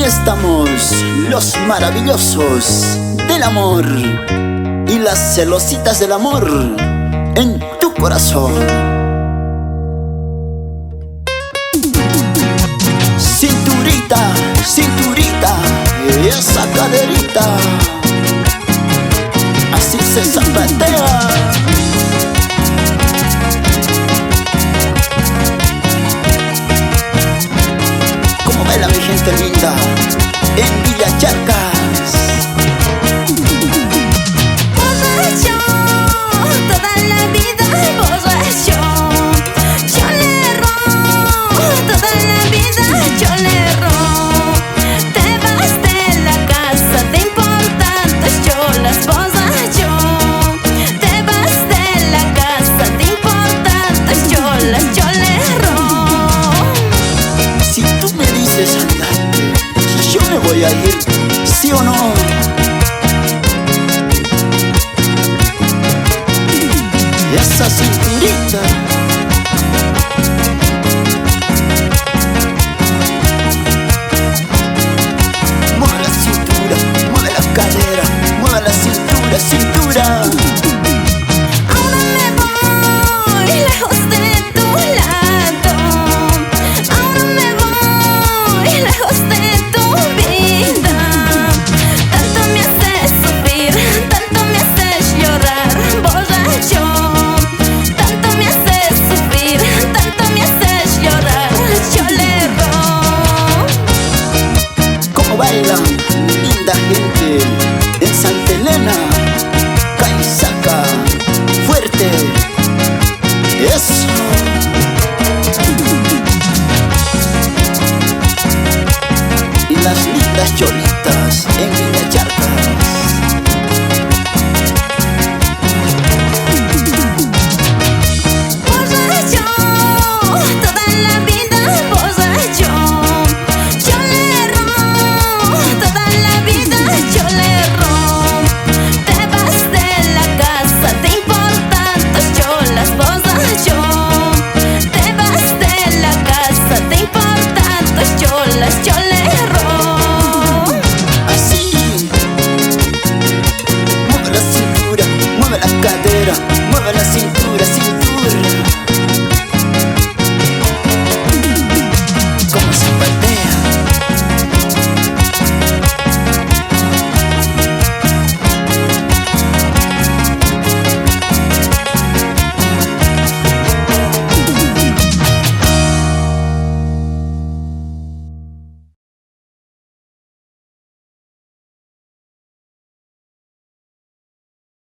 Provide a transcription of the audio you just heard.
estamos los maravillosos del amor y las celositas del amor en tu corazón. Cinturita, cinturita, esa caderita, así se zapatea. Como baila mi gente linda en Villa Charcas. Borracho, toda la vida borracho. Yo le erro, toda la vida yo le erro. Te vas de la casa de importantes cholas, borracho. Te vas de la casa de importantes cholas, yo le erro. Si tú me dices andate, yo me voy a ir, ¿sí o no? Esa cinturita, mueve la cintura, mueve la cadera, mueve la cintura, cintura. Ahora me voy lejos de tu lado. Ahora me voy lejos de tu vida. Tanto me haces sufrir, tanto me haces llorar, borracho. Tanto me haces sufrir, tanto me haces llorar, yo le erro. Como bailan linda gente en Santa Elena.